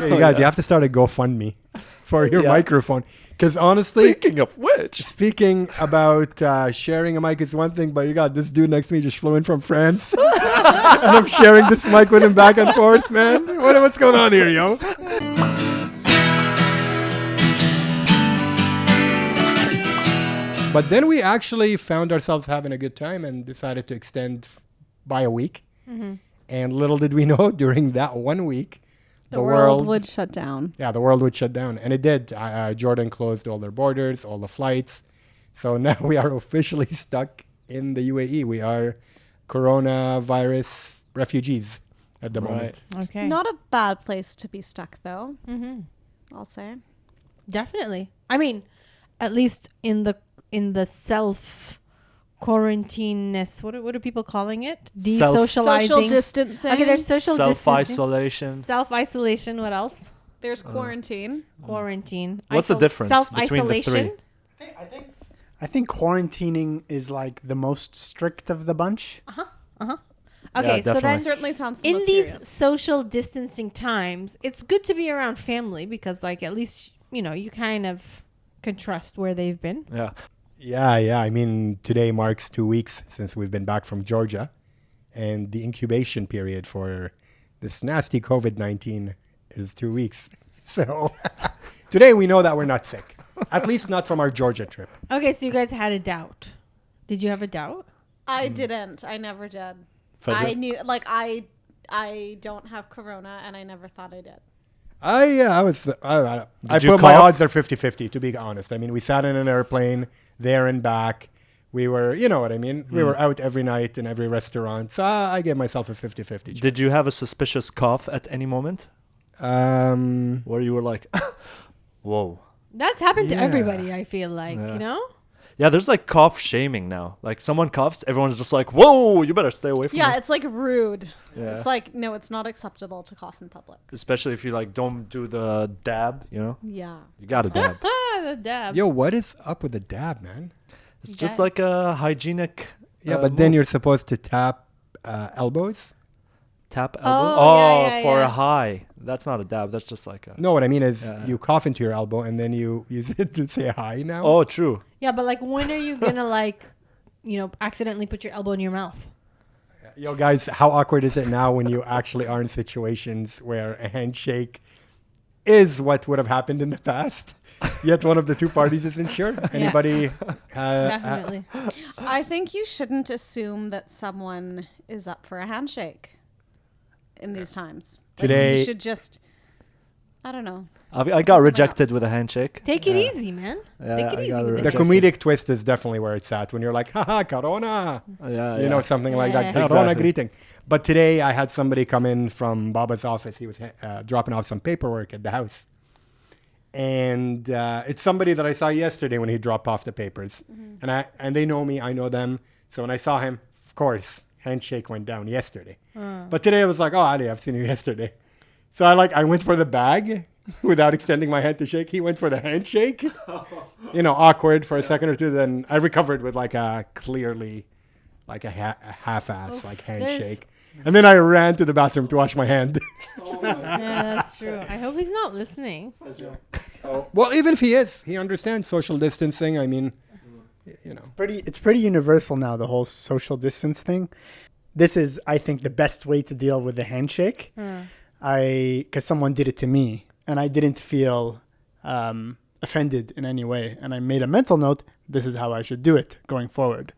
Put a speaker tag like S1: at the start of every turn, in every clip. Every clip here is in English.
S1: Hey, you guys, you have to start a GoFundMe for your microphone. Because honestly, speaking about sharing a mic is one thing, but you got this dude next to me just flew in from France, and I'm sharing this mic with him back and forth, man. What's going on here, yo? But then we actually found ourselves having a good time and decided to extend by a week. Mm-hmm. And little did we know, during that 1 week,
S2: the world would shut down.
S1: Yeah, the world would shut down. And it did. Jordan closed all their borders, all the flights. So now we are officially stuck in the UAE. We are coronavirus refugees at the moment.
S2: Okay. Not a bad place to be stuck, though. Mm-hmm. I'll say.
S3: Definitely. I mean, at least in the self quarantineness. What are people calling it? Desocializing.
S2: Social distancing.
S3: Okay, there's
S4: self-isolation.
S3: Self-isolation. What else?
S2: There's quarantine.
S3: Quarantine.
S4: What's the difference between the three?
S5: I think quarantining is like the most strict of the bunch.
S3: Okay, so that
S2: certainly sounds the
S3: in
S2: most
S3: these
S2: serious.
S3: social distancing times, it's good to be around family because, like, at least you kind of can trust where they've been.
S4: Yeah.
S1: Yeah. I mean, today marks 2 weeks since we've been back from Georgia, and the incubation period for this nasty COVID-19 is 2 weeks. So today we know that we're not sick, at least not from our Georgia trip.
S3: Okay, so you guys had a doubt. Did you have a doubt?
S2: I didn't. I never did.
S4: Fajer?
S2: I knew, like, I don't have corona, and I never thought I did.
S1: I put my odds are 50-50, to be honest. I mean, we sat in an airplane there and back. We were, you know what I mean? We were out every night in every restaurant. So I gave myself a 50-50 chance.
S4: Did you have a suspicious cough at any moment? Where you were like, whoa.
S3: That's happened to everybody, I feel like,
S4: Yeah, there's like cough shaming now. Like someone coughs, everyone's just like, whoa, you better stay away from me.
S2: Yeah, it's like rude.
S4: Yeah.
S2: It's like, no, it's not acceptable to cough in public.
S4: Especially if you like don't do the dab,
S2: Yeah.
S4: You gotta dab.
S3: The dab.
S1: Yo, what is up with the dab, man?
S4: It's just like a hygienic.
S1: Yeah, but then you're supposed to tap elbows.
S4: Tap elbow?
S3: Oh,
S4: for a high. That's not a dab. That's just like a...
S1: No, what I mean is you cough into your elbow and then you use it to say hi now.
S4: Oh, true.
S3: Yeah, but like when are you going to accidentally put your elbow in your mouth?
S1: Yo, guys, how awkward is it now when you actually are in situations where a handshake is what would have happened in the past, yet one of the two parties isn't sure? Anybody?
S3: Definitely.
S2: I think you shouldn't assume that someone is up for a handshake in these times.
S1: Today,
S2: like you should just, I don't know.
S4: I got rejected with a handshake.
S3: Take it easy, man.
S4: Yeah,
S3: Take it easy with
S1: the
S3: it.
S1: comedic twist is definitely where it's at when you're like, haha, corona. You know, something like that. Corona greeting. But today I had somebody come in from Baba's office. He was dropping off some paperwork at the house. And it's somebody that I saw yesterday when he dropped off the papers. Mm-hmm. And they know me, I know them. So when I saw him, of course, handshake went down yesterday. But today I was like, oh, Ali, I've seen you yesterday. So I went for the bag without extending my hand to shake. He went for the handshake. Awkward for a second or two. Then I recovered with like a clearly like a half-ass like handshake. And then I ran to the bathroom to wash my hand.
S3: Yeah, that's true. I hope he's not listening.
S1: Well, even if he is, he understands social distancing. I mean,
S5: It's pretty universal now, the whole social distance thing. This is, I think, the best way to deal with the handshake. Because someone did it to me, and I didn't feel offended in any way. And I made a mental note, this is how I should do it going forward.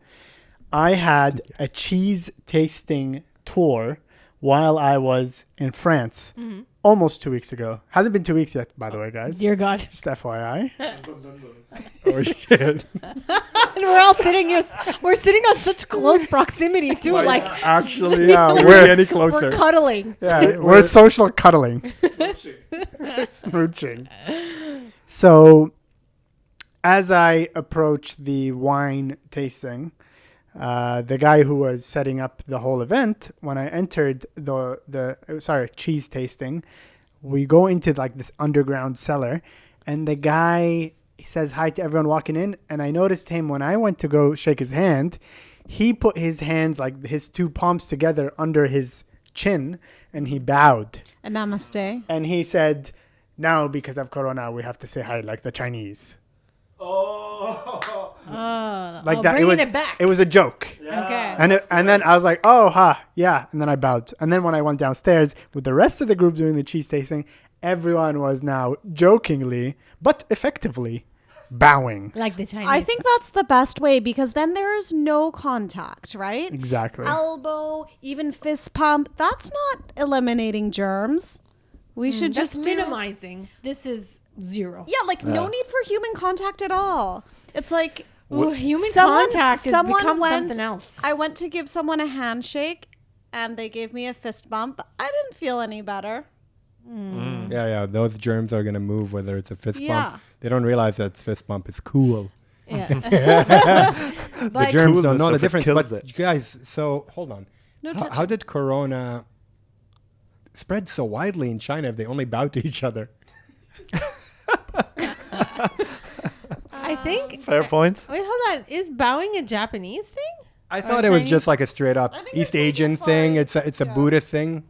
S5: I had a cheese tasting tour while I was in France almost 2 weeks ago. Hasn't been 2 weeks yet, by the way, guys.
S3: Dear God.
S5: Just FYI.
S1: oh shit.
S3: And we're all we're sitting on such close proximity too.
S1: Actually, we're any closer.
S3: We're cuddling.
S5: Yeah, we're social cuddling. Smooching. So as I approached the wine tasting, the guy who was setting up the whole event, when I entered the cheese tasting, we go into like this underground cellar, and the guy says hi to everyone walking in, and I noticed him when I went to go shake his hand, he put his hands, like his two palms together under his chin and he bowed.
S2: A namaste.
S5: And he said, now because of Corona, we have to say hi like the Chinese. Like that.
S3: Bringing it back.
S5: It was a joke.
S4: Yeah.
S3: Okay.
S5: And then I was like, oh, yeah. And then I bowed. And then when I went downstairs with the rest of the group doing the cheese tasting, everyone was now jokingly, but effectively, bowing.
S3: Like the Chinese.
S2: I think that's the best way because then there's no contact, right?
S5: Exactly.
S2: Elbow, even fist pump. That's not eliminating germs. We should
S3: just
S2: just
S3: minimizing. This is 0.
S2: Yeah, like no need for human contact at all. It's like
S3: human contact has become something else.
S2: I went to give someone a handshake and they gave me a fist bump. I didn't feel any better.
S1: Yeah. Those germs are gonna move whether it's a fist bump. They don't realize that fist bump is cool.
S3: Yeah.
S1: The germs don't know the
S4: Coolness of it
S1: difference.
S4: kills
S1: But
S4: it.
S1: guys, so hold on.
S2: No
S1: How did Corona spread so widely in China if they only bowed to each other?
S3: I think.
S4: Fair point.
S3: Wait, hold on. Is bowing a Japanese thing?
S1: I thought it was
S3: Chinese?
S1: just like a straight up
S2: I think
S1: East
S2: it's
S1: Asian
S2: like a
S1: thing.
S2: far
S1: It's a
S2: East,
S1: Buddhist thing.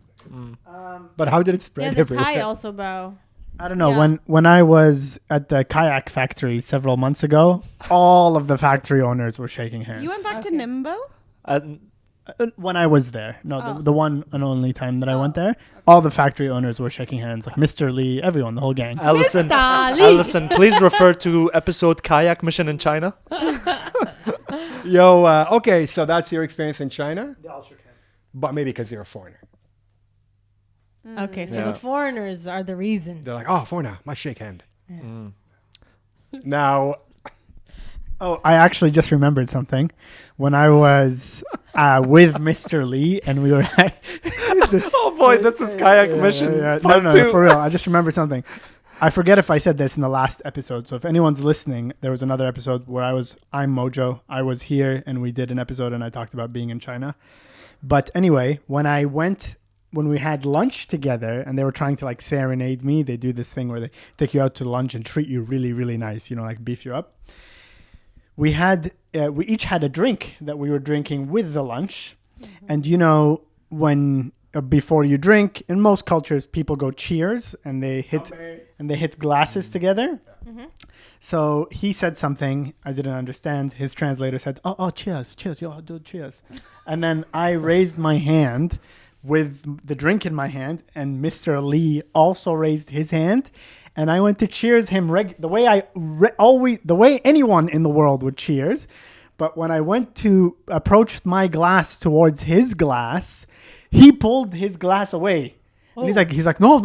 S1: But how did it
S3: Yeah,
S1: spread
S3: the
S1: everywhere?
S3: Thai also bow.
S5: I don't know.
S2: Yeah.
S5: When I was at the kayak factory several months ago, all of the factory owners were shaking hands.
S2: You went back to
S3: Okay.
S2: Nimbo?
S5: When I was there. No, the one and only time that I went there, all the factory owners were shaking hands. Like Mr. Lee, everyone, the whole gang.
S4: Alison, please refer to episode Kayak Mission in China.
S1: Yo, okay, so that's your experience in China?
S5: They all shook hands.
S1: But maybe because you're a foreigner.
S3: Okay, so
S4: Yeah.
S3: the foreigners are the reason.
S1: They're like, oh, foreigner, must shake hand. Now,
S5: Oh, I actually just remembered something. When I was with Mr. Lee and we were
S4: Oh boy, this is Kayak Mission.
S5: No,
S4: Part
S5: no,
S4: two.
S5: for real. I just remembered something. I forget if I said this in the last episode. So if anyone's listening, there was another episode where I'm Mojo. I was here and we did an episode and I talked about being in China. But anyway, when we had lunch together and they were trying to like serenade me, they do this thing where they take you out to lunch and treat you really, really nice, like beef you up. We each had a drink that we were drinking with the lunch. And when before you drink, in most cultures, people go cheers and they hit glasses together. So he said something I didn't understand. His translator said, "Oh, cheers, yo, dude, cheers." And then I raised my hand with the drink in my hand, and Mr. Lee also raised his hand, and I went to cheers him the way anyone in the world would cheers. But when I went to approach my glass towards his glass, he pulled his glass away. And he's like, no.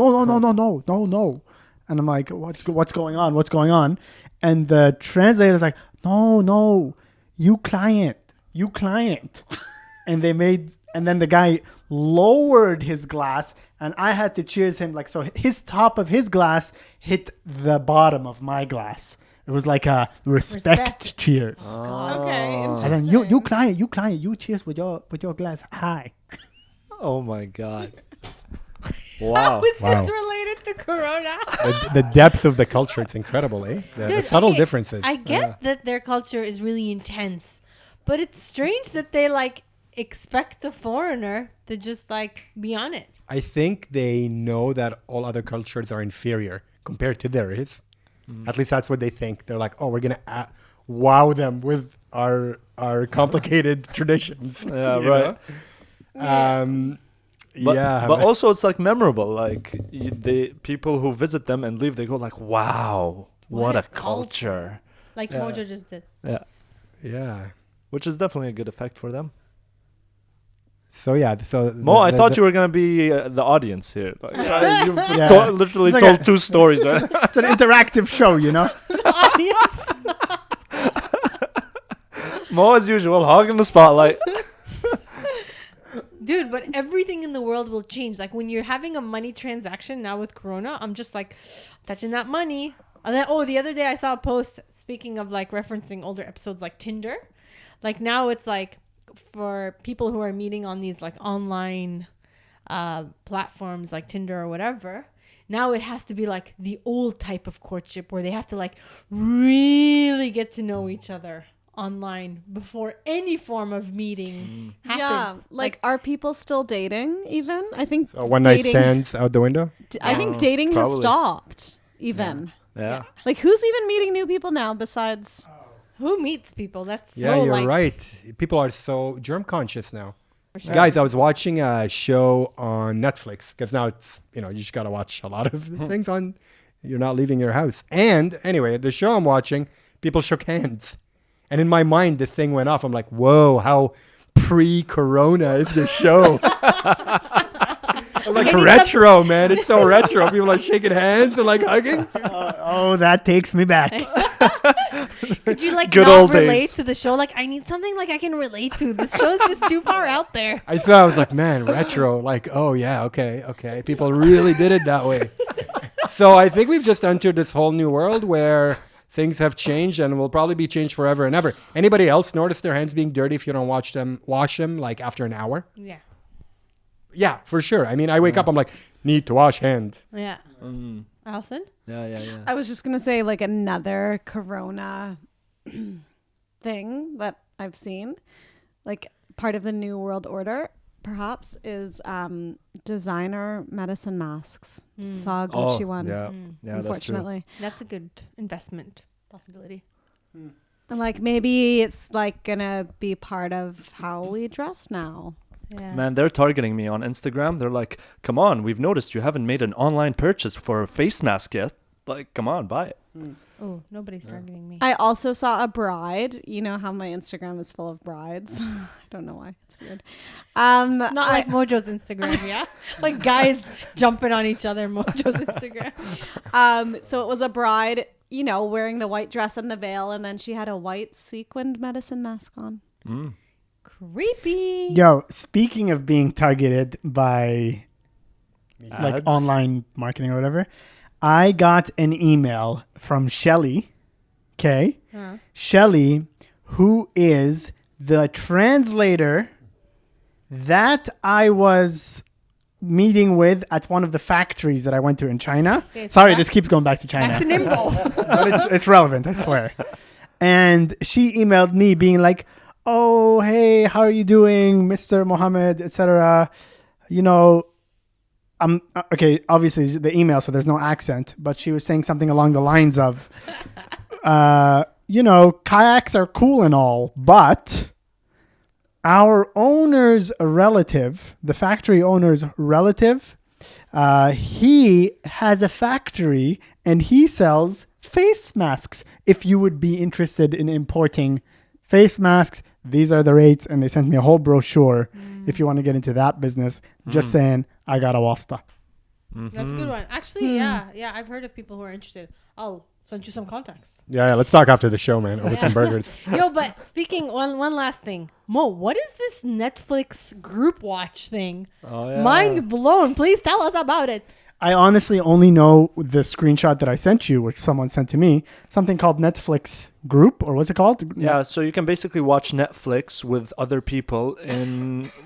S5: And I'm like, what's going on? What's going on? And the translator's like, no, you client. And then the guy lowered his glass and I had to cheers him so his top of his glass hit the bottom of my glass. It was like a respect cheers.
S2: Okay,
S5: And
S2: interesting.
S5: then you client, you cheers with your glass high.
S4: Oh my god.
S3: How
S4: Wow.
S3: is
S1: Wow.
S3: this related to Corona?
S1: the depth of the culture, it's incredible, eh? The
S3: Dude,
S1: subtle
S3: okay,
S1: differences.
S3: I get that their culture is really intense, but it's strange that they expect the foreigner to just be on it.
S1: I think they know that all other cultures are inferior compared to theirs. At least that's what they think. They're like, oh, we're going to wow them with our complicated traditions.
S4: Yeah,
S1: you
S4: right.
S1: know?
S4: But also it's memorable. The people who visit them and leave, they go wow, what a culture.
S3: Like Mojo just did.
S4: Yeah.
S1: Yeah.
S4: Which is definitely a good effect for them.
S1: So yeah,
S4: Mo, I thought you were gonna be the audience here. You literally
S5: It's
S4: told two stories. Right?
S5: It's an interactive show,
S3: Audience.
S4: Mo, as usual, hogging the spotlight.
S3: Dude, but everything in the world will change. When you're having a money transaction now with Corona, I'm just touching that money. And then, the other day I saw a post, speaking of referencing older episodes like Tinder. Now it's for people who are meeting on these online platforms like Tinder or whatever. Now it has to be the old type of courtship where they have to really get to know each other online before any form of meeting happens.
S2: Yeah, like are people still dating even? I think
S1: So one night stands out the window.
S2: I think dating has
S4: probably.
S2: stopped even.
S4: Yeah.
S2: Like who's even meeting new people now besides
S3: Who meets people? That's
S1: Yeah,
S3: so
S1: you're
S3: like,
S1: right. People are so germ conscious now.
S3: sure.
S1: Guys, I was watching a show on Netflix because now it's, you just got to watch a lot of things on, you're not leaving your house. And anyway, the show I'm watching, people shook hands. And in my mind, the thing went off. I'm like, whoa, how pre-corona is this show? Like retro, man. It's so retro. People are shaking hands and like hugging.
S5: Oh, that takes me back.
S3: Could you like
S4: Good
S3: not
S4: old
S3: relate
S4: days.
S3: to the show? Like I need something like I can relate to. This show is just too far out there.
S1: I was like, retro. Like, oh yeah, okay. People really did it that way. So I think we've just entered this whole new world where things have changed and will probably be changed forever and ever. Anybody else notice their hands being dirty if you don't wash them like after an hour?
S3: Yeah.
S1: Yeah, for sure. I mean, I wake up, I'm like, need to wash hand.
S3: Yeah. Alison?
S4: Yeah.
S2: I was just gonna say like another corona thing that I've seen, like part of the new world order perhaps is designer medicine masks. Saw Gucci one.
S4: Yeah,
S2: Unfortunately.
S3: That's a good investment possibility.
S2: And like maybe it's like gonna be part of how we dress now.
S3: Yeah.
S4: Man, they're targeting me on Instagram. They're like, come on, we've noticed you haven't made an online purchase for a face mask yet. Like, come on, buy it.
S3: Oh, nobody's targeting me.
S2: I also saw a bride. You know how my Instagram is full of brides. I don't know why. It's weird.
S3: Not like Mojo's Instagram, yeah? Like guys jumping on each other, Mojo's Instagram.
S2: So it was a bride, wearing the white dress and the veil, and then she had a white sequined medicine mask on.
S3: Creepy.
S5: Yo, speaking of being targeted by like
S4: Ads?
S5: online marketing or whatever, I got an email from Shelly. Okay. Shelly, who is the translator that I was meeting with at one of the factories that I went to in China.
S3: Okay, so
S5: Sorry, this keeps going back to China.
S3: Back to Nimbo.
S5: But it's relevant, I swear. And she emailed me being like, oh, hey, how are you doing, Mr. Mohammed, etc. I'm okay, obviously the email, so there's no accent, but she was saying something along the lines of, kayaks are cool and all, but our owner's relative, the factory owner's relative, he has a factory and he sells face masks. If you would be interested in importing face masks, these are the rates. And they sent me a whole brochure. If you want to get into that business, just saying, I got a wasta.
S3: That's a good one. Actually, yeah, I've heard of people who are interested. I'll send you some contacts.
S1: Yeah, let's talk after the show, man, over some burgers.
S3: Yo, but speaking, one last thing. Mo, what is this Netflix group watch thing?
S4: Oh, yeah.
S3: Mind blown. Please tell us about it.
S5: I honestly only know the screenshot that I sent you, which someone sent to me, something called Netflix Group, or what's it called?
S4: Yeah, so you can basically watch Netflix with other people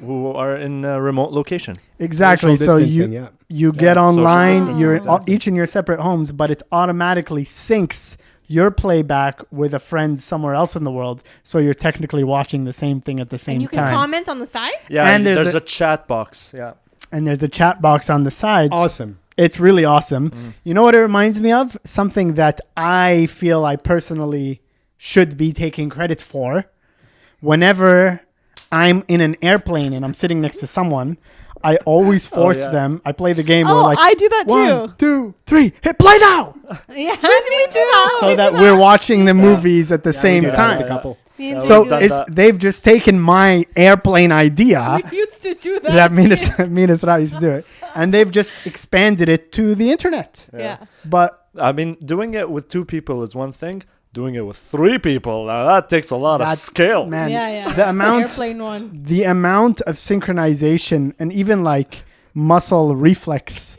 S4: who are in a remote location.
S5: Exactly.
S1: Social
S5: So
S1: distancing,
S5: you get online,
S4: distancing,
S5: you're
S4: exactly.
S5: each in your separate homes, but it automatically syncs your playback with a friend somewhere else in the world. So you're technically watching the same thing at the same
S3: And you can
S5: time.
S3: comment on the side?
S4: Yeah,
S5: And
S4: there's
S5: there's
S4: a chat box. Yeah.
S5: And there's a chat box on the sides.
S1: Awesome.
S5: It's really awesome. You know what it reminds me of? Something that I feel I personally should be taking credit for. Whenever I'm in an airplane and I'm sitting next to someone, I always force them. I play the game where
S2: Oh,
S5: like,
S2: I do that
S5: 1,
S2: too.
S5: 2, 3, hit play now!
S3: Yeah, me too.
S5: So that we're watching the movies at the same
S1: We do that with
S5: time.
S1: a couple.
S5: So
S3: we
S5: they've just taken my airplane idea
S3: used to do that.
S5: that Minas Ra used to do it, and they've just expanded it to the internet.
S3: Yeah.
S5: But
S4: I mean, doing it with 2 people is one thing. Doing it with 3 people, now that takes a lot of
S5: that's,
S4: skill.
S5: man,
S3: Yeah.
S5: the amount
S3: Airplane one.
S5: the amount of synchronization and even like muscle reflex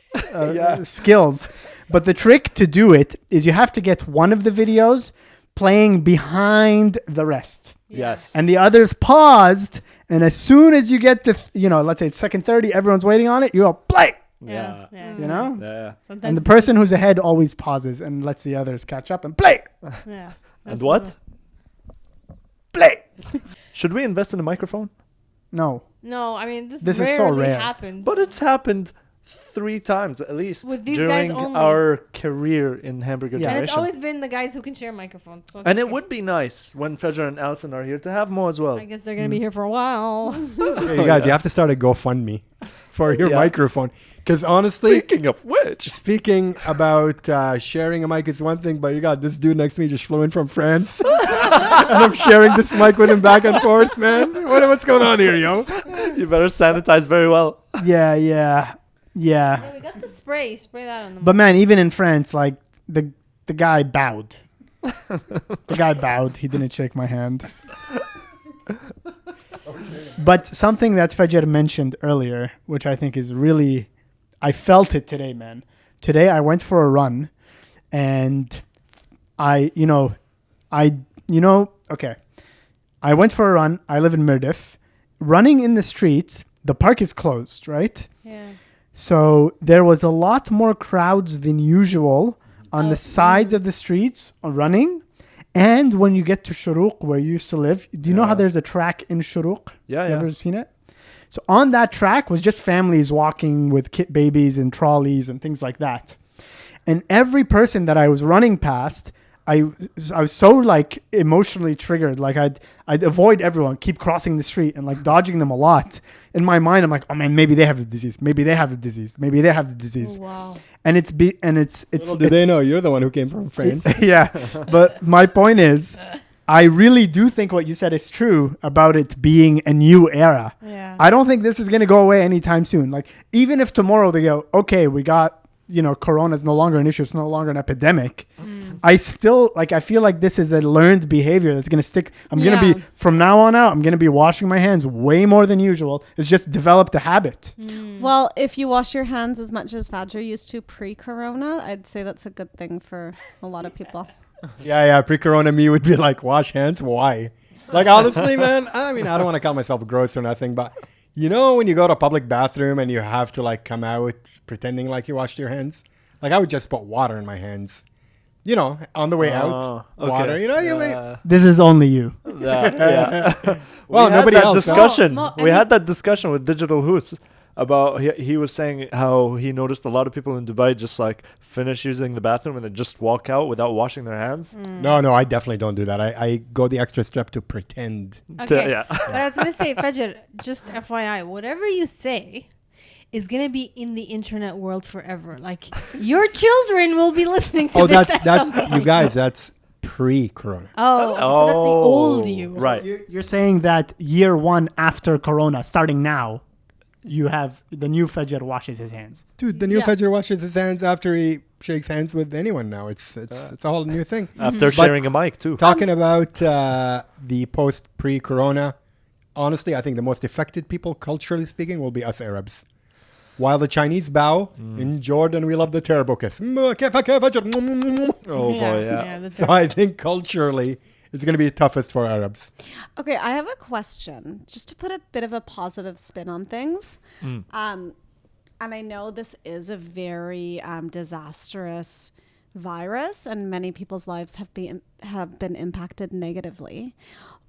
S5: skills. But the trick to do it is you have to get one of the videos playing behind the rest.
S4: Yes.
S5: And the others paused. And as soon as you get to, let's say it's second 30, everyone's waiting on it, you go play,
S3: Yeah.
S5: you know?
S4: Yeah.
S3: Sometimes
S5: And the person who's ahead always pauses and lets the others catch up and play.
S3: Yeah.
S4: And what?
S5: Play.
S4: Should we invest in a microphone?
S5: No.
S3: No, I mean this
S5: This is
S3: rarely
S5: so rare.
S3: happens.
S4: But it's happened 3 times at least
S3: With these guys
S4: during
S3: only.
S4: our career in Hamburger
S5: Yeah.
S3: and
S4: Generation.
S3: it's always been the guys who can share microphones. So it's
S4: And it
S3: okay.
S4: would be nice when Fajer and Alison are here to have Mo as well.
S3: I guess they're gonna be here for a while.
S1: Hey, you guys, you have to start a GoFundMe for your
S4: Yeah.
S1: microphone. Because honestly,
S4: Speaking of which,
S1: speaking about sharing a mic is one thing, but you got this dude next to me just flew in from France. And I'm sharing this mic with him back and forth, man. What's going on here, yo?
S4: you better sanitize very well.
S5: Yeah.
S3: Yeah, we got the spray. Spray that on the
S5: But man, even in France, like the guy bowed. The guy bowed. He didn't shake my hand. But something that Fajer mentioned earlier, which I think is really, I felt it today, man. Today I went for a run, and okay. I went for a run. I live in Mirdif. Running in the streets, the park is closed, right?
S3: Yeah.
S5: So there was a lot more crowds than usual on the sides of the streets running. And when you get to Shuruq, where you used to live, do you know how there's a track in Shuruq?
S4: Yeah,
S5: You
S4: yeah.
S5: ever seen it? So on that track was just families walking with kit babies and trolleys and things like that. And every person that I was running past, I was so like emotionally triggered. Like I'd avoid everyone, keep crossing the street and like dodging them a lot. In my mind, I'm like, oh man, maybe they have the disease. Maybe they have the disease. Maybe they have the disease.
S3: Oh, wow.
S5: And it's
S1: Little do they know you're the one who came from France.
S5: yeah. But my point is, I really do think what you said is true about it being a new era.
S3: Yeah.
S5: I don't think this is going to go away anytime soon. Like, even if tomorrow they go, okay, we got, Corona is no longer an issue. It's no longer an epidemic. I still, I feel like this is a learned behavior that's going to stick. I'm going to be, from now on out, I'm going to be washing my hands way more than usual. It's just developed a habit.
S2: Well, if you wash your hands as much as Fajer used to pre-corona, I'd say that's a good thing for a lot of people.
S1: Yeah. Pre-corona me would be like, wash hands? Why? Like, honestly, man, I mean, I don't want to call myself gross or nothing, but when you go to a public bathroom and you have to come out pretending like you washed your hands, I would just put water in my hands, on the way out,
S4: okay.
S1: water,
S5: This is only you.
S4: Yeah.
S1: Well, nobody else.
S4: Discussion.
S3: No,
S4: we had that discussion with Digital Hoos about he was saying how he noticed a lot of people in Dubai just finish using the bathroom and then just walk out without washing their hands.
S1: No, I definitely don't do that. I go the extra step to pretend.
S3: Okay.
S4: Yeah.
S3: But I was gonna say, Fajer, just FYI, whatever you say is gonna be in the internet world forever. Your children will be listening to this.
S1: That's you guys. That's pre-corona.
S3: So that's the old you.
S4: Right.
S5: You're saying that year one after Corona, starting now, you have the new Fajer washes his hands.
S1: Dude, the new Fajer washes his hands after he shakes hands with anyone now. It's a whole new thing.
S4: After sharing a mic too.
S1: Talking about the post pre-corona, honestly, I think the most affected people, culturally speaking, will be us Arabs. While the Chinese bow, in Jordan we love the terrible kiss.
S4: Oh boy, yeah.
S1: So I think culturally it's going to be the toughest for Arabs.
S2: Okay, I have a question, just to put a bit of a positive spin on things. And I know this is a very disastrous virus, and many people's lives have been impacted negatively.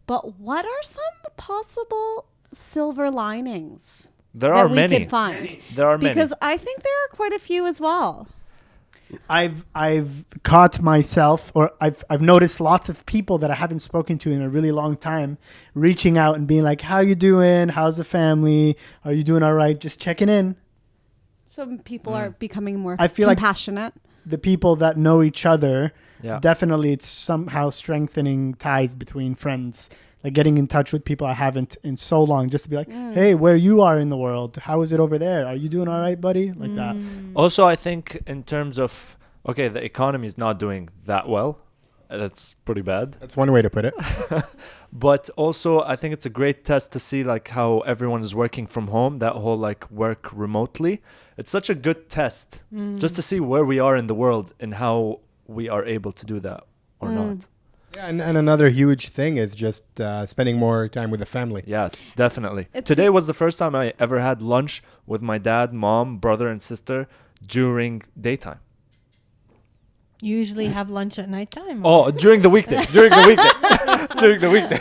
S2: But what are some possible silver linings
S4: There are
S2: that
S4: many.
S2: we could find?
S4: There are many.
S2: Because I think there are quite a few as well.
S5: I've caught myself, or I've noticed lots of people that I haven't spoken to in a really long time reaching out and being like, how you doing? How's the family? Are you doing all right? Just checking in.
S2: Some people are becoming more
S5: I feel like
S2: compassionate.
S5: The people that know each other,
S4: definitely
S5: it's somehow strengthening ties between friends. Getting in touch with people I haven't in so long, just to be like, hey, where you are in the world, how is it over there? Are you doing all right, buddy? Like that.
S4: Also, I think in terms of, the economy is not doing that well. That's pretty bad.
S1: That's one way to put it.
S4: But also, I think it's a great test to see how everyone is working from home, that whole work remotely. It's such a good test just to see where we are in the world and how we are able to do that or not.
S1: Yeah, and another huge thing is just spending more time with the family.
S4: Yeah, definitely. Today was the first time I ever had lunch with my dad, mom, brother, and sister during daytime.
S3: You usually have lunch at nighttime.
S4: Oh, during the weekday. During the weekday.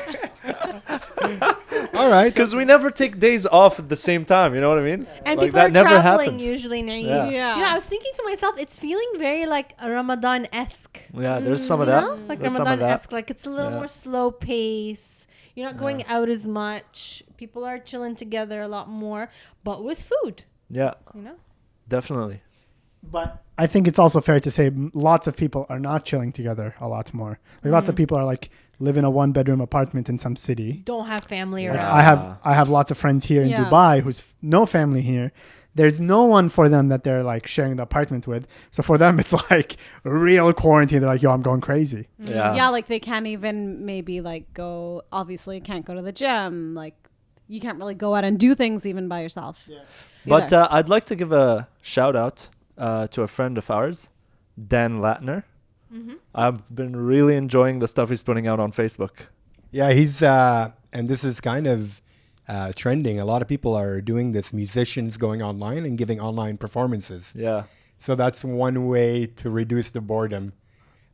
S1: All right.
S4: Because we never take days off at the same time. You know what I mean?
S3: And
S4: Like,
S3: people are
S4: that never
S3: traveling
S4: happens.
S3: usually. Now.
S4: Yeah.
S3: You know, I was thinking to myself, it's feeling very like a Ramadan-esque.
S4: Yeah, there's some of that.
S3: Like
S4: There's some of that.
S3: Ramadan-esque. Like it's a little
S4: Yeah.
S3: more slow pace. You're not going out as much. People are chilling together a lot more, but with food.
S4: Yeah,
S3: You know.
S4: definitely.
S5: But I think it's also fair to say lots of people are not chilling together a lot more. Like lots of people are like live in a 1-bedroom apartment in some city.
S3: Don't have family
S5: Like,
S3: around.
S5: I have lots of friends here in
S2: Yeah.
S5: Dubai who's no family here. There's no one for them that they're like sharing the apartment with. So for them, it's like real quarantine. They're like, yo, I'm going crazy.
S4: Yeah.
S2: Yeah, like they can't even maybe like go, obviously can't go to the gym. Like you can't really go out and do things even by yourself. Yeah.
S4: But I'd like to give a shout out to a friend of ours, Dan Latner. I've been really enjoying the stuff he's putting out on Facebook.
S1: Yeah, he's and this is kind of trending. A lot of people are doing this. Musicians going online and giving online performances.
S4: Yeah.
S1: So that's one way to reduce the boredom.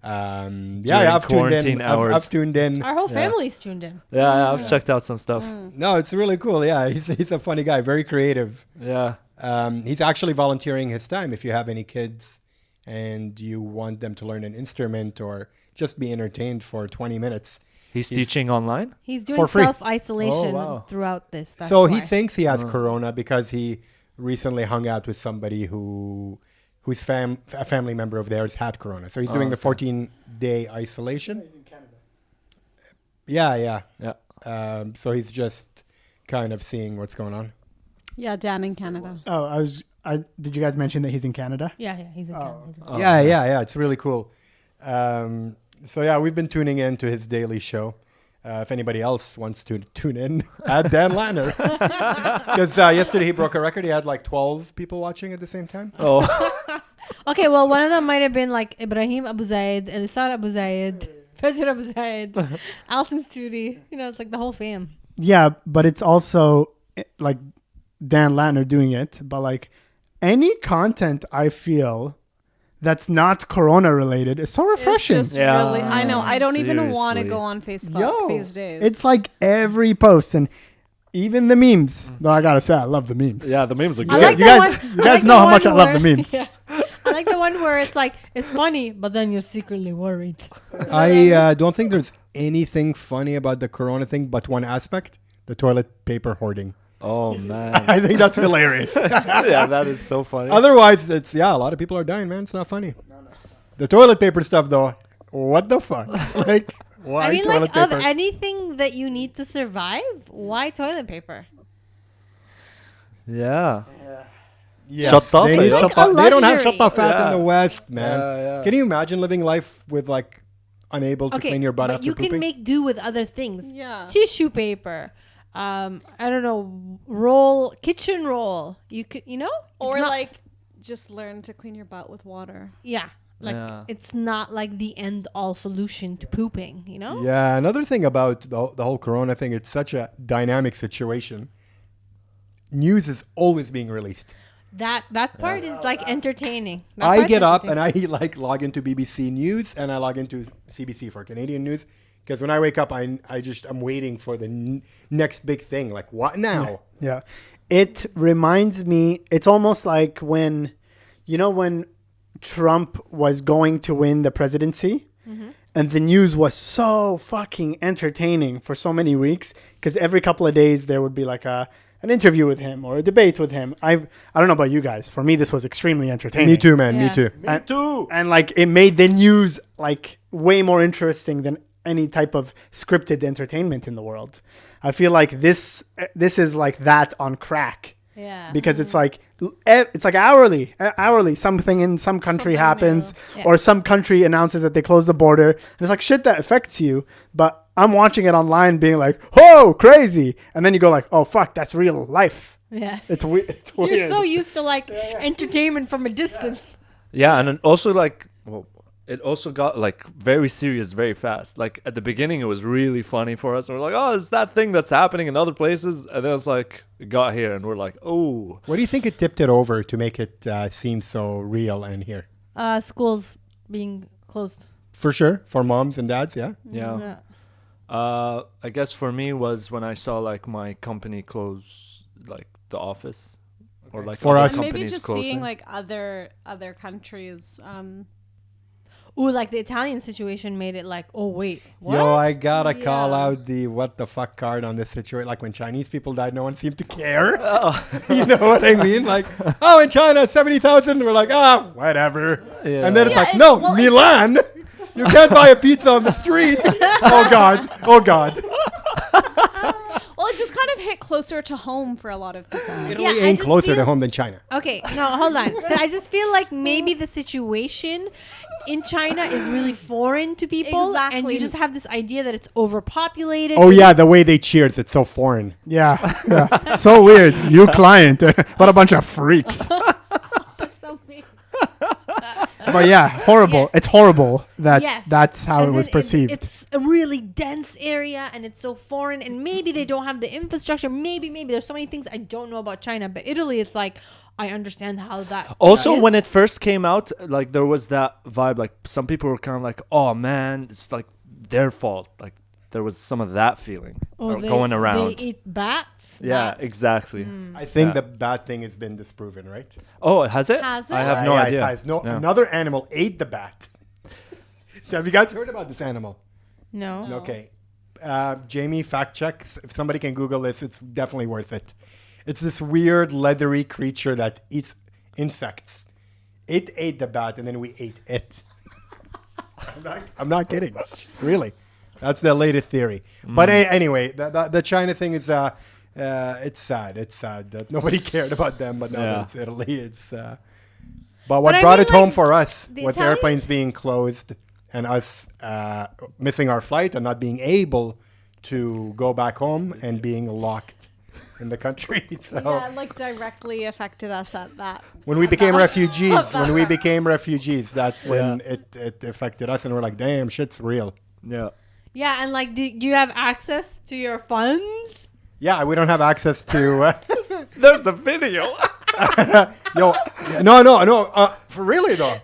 S1: Yeah,
S4: During
S1: I've tuned
S4: quarantine
S1: in.
S4: hours.
S1: I've tuned in.
S3: Our whole family's tuned in.
S4: Yeah, I've checked out some stuff.
S1: No, it's really cool. Yeah, he's a funny guy, very creative.
S4: Yeah.
S1: He's actually volunteering his time. If you have any kids and you want them to learn an instrument or just be entertained for 20 minutes.
S4: He's teaching online?
S3: He's doing
S1: For free.
S3: self-isolation
S4: Oh, wow.
S3: throughout this. That's
S1: So he
S3: why.
S1: thinks he has corona because he recently hung out with somebody whose a family member of theirs had corona. So he's doing the 14-day isolation.
S5: He's in Canada.
S1: Yeah.
S4: Yeah.
S1: So he's just kind of seeing what's going on.
S2: Yeah, Dan in Canada.
S5: Oh, did you guys mention that he's in Canada?
S3: Yeah, he's in Canada.
S4: Oh,
S1: Yeah. It's really cool. So yeah, we've been tuning in to his daily show. If anybody else wants to tune in, add Dan Lanner. Because yesterday he broke a record. He had like 12 people watching at the same time.
S4: Oh.
S3: Okay, well, one of them might have been like Ibrahim Abu Zaid, Elisar Abu Zaid, Fajer Abu Zaid, Alison Studi. You know, it's like the whole fam.
S5: Yeah, but it's also like Dan Latner doing it. But like any content I feel that's not corona related is so refreshing.
S2: It's just
S4: Yeah.
S2: really, I know. I don't even want to
S4: Seriously.
S2: go on Facebook these days.
S5: It's like every post and even the memes. Though I gotta say, I love the memes.
S4: Yeah, the memes are
S3: I
S4: good.
S3: like
S5: you
S3: the
S5: guys,
S3: one-
S5: you
S3: I
S5: guys
S3: like
S5: know
S3: the
S5: how much I
S3: one
S5: love the
S3: where-
S5: memes.
S3: Yeah. I like the one where it's like, it's funny, but then you're secretly worried.
S1: I don't think there's anything funny about the corona thing, but one aspect, the toilet paper hoarding.
S4: Oh, man.
S1: I think that's hilarious.
S4: Yeah, that is so funny.
S1: Otherwise, a lot of people are dying, man. It's not funny. The toilet paper stuff, though, what the fuck? Like, why
S3: I mean,
S1: toilet
S3: like, of
S1: paper?
S3: anything that you need to survive, why toilet paper?
S4: Yeah.
S1: Yes,
S4: Shattaf,
S1: they,
S4: eh?
S1: need
S3: Like
S1: shattaf.
S3: a
S1: They don't have
S3: luxury.
S1: shattafat
S4: Yeah.
S1: in the West, man.
S4: Yeah.
S1: Can you imagine living life with like unable to
S3: Okay,
S1: clean your butt
S3: but
S1: after
S3: you
S1: pooping?
S3: can make do with other things.
S2: yeah.
S3: Tissue paper. I don't know, kitchen roll. You could, you know,
S2: Or
S3: It's not-
S2: like just learn to clean your butt with water.
S3: yeah, like
S4: Yeah.
S3: it's not like the end all solution to pooping. You know.
S1: Yeah, another thing about the whole corona thing, it's such a dynamic situation. News is always being released.
S3: That part is like entertaining. That
S1: I
S3: part's
S1: get up and
S3: entertaining.
S1: I like log into BBC News and I log into CBC for Canadian news because when I wake up, I'm waiting for the next big thing. Like, what now?
S5: Yeah. It reminds me, it's almost like when Trump was going to win the presidency and the news was so fucking entertaining for so many weeks because every couple of days there would be like an interview with him or a debate with him. I don't know about you guys. For me, this was extremely entertaining.
S1: Me too, man.
S3: Yeah.
S1: Me too.
S4: Me too.
S5: And like it made the news like way more interesting than any type of scripted entertainment in the world. I feel like this is like that on crack
S3: Yeah.
S5: because it's like hourly something in some country
S2: Something
S5: happens
S3: new.
S5: or some country announces that they close the border and it's like shit that affects you, but I'm watching it online being like, "Oh, crazy." And then you go like, "Oh fuck, that's real life."
S3: Yeah.
S5: It's weird. It's weird.
S3: You're so used to like entertainment from a distance.
S4: Yeah, and then also like, well, it also got like very serious very fast. Like at the beginning, it was really funny for us. And we're like, oh, it's that thing that's happening in other places. And then it's like, it got here and we're like, oh.
S1: What do you think it tipped it over to make it seem so real and here?
S3: Schools being closed.
S1: For sure. For moms and dads, yeah.
S4: Yeah. I guess for me was when I saw like my company close, like the office, or like
S1: For
S4: other
S1: us-
S2: And maybe
S4: companies
S2: just
S4: closing.
S2: seeing like other countries.
S3: Ooh, like the Italian situation made it like, oh wait, what?
S1: Yo, I gotta call
S2: Yeah.
S1: out the what the fuck card on this situation. Like when Chinese people died, no one seemed to care. You know what I mean? Like, oh, in China, 70,000. We're like, whatever.
S4: Yeah.
S1: And then it's
S2: Yeah,
S1: like,
S2: it-
S1: no,
S2: well, it
S1: Milan. You can't buy a pizza on the street. Oh God. Oh God.
S2: Well, it just kind of hit closer to home for a lot of people.
S1: Italy
S3: I
S1: ain't
S3: just
S1: closer
S3: feel-
S1: to home than China.
S3: Okay, no, hold on. 'Cause I just feel like maybe the situation in China is really foreign to people, and
S2: Exactly.
S3: you just have this idea that it's overpopulated.
S1: Oh yeah,
S3: It's-
S1: the way they cheers, it's so foreign.
S5: Yeah. So weird. You client. What a bunch of freaks.
S3: That's so weird.
S5: But yeah, horrible.
S3: Yes.
S5: It's horrible that
S3: Yes.
S5: that's how
S3: As
S5: it was
S3: in,
S5: perceived.
S3: It's a really dense area, and it's so foreign, and maybe they don't have the infrastructure. Maybe there's so many things I don't know about China, but Italy, it's like I understand how that.
S4: Also,
S3: is.
S4: when it first came out, like there was that vibe. Like some people were kind of like, "Oh man, it's like their fault." Like there was some of that feeling going around.
S3: They eat bats.
S4: Yeah,
S3: That-
S4: exactly.
S1: I think
S4: Yeah.
S1: the bad thing has been disproven, right?
S4: Oh, has it?
S2: Has
S4: I
S2: it?
S4: have no
S1: Yeah,
S4: idea.
S1: it has. No,
S4: Yeah.
S1: another animal ate the bat. Have you guys heard about this animal?
S3: No.
S1: Okay. Jamie, fact check. If somebody can Google this, it's definitely worth it. It's this weird leathery creature that eats insects. It ate the bat and then we ate it. I'm not kidding. Really. That's the latest theory. But anyway, the China thing is, it's sad. It's sad that nobody cared about them, but now
S4: Yeah.
S1: that it's Italy, it's... but what
S3: I
S1: brought
S3: mean,
S1: it home
S3: like,
S1: for us
S3: the
S1: was
S3: Italians-
S1: airplanes being closed and us missing our flight and not being able to go back home and being locked in the country. So
S2: Yeah, like directly affected us at that.
S1: when we became refugees, that's when it affected us, and we're like, damn, shit's real.
S4: Yeah.
S3: Yeah, and like, do you have access to your funds?
S1: Yeah, we don't have access to.
S4: There's a video.
S1: Yo, no. For really though.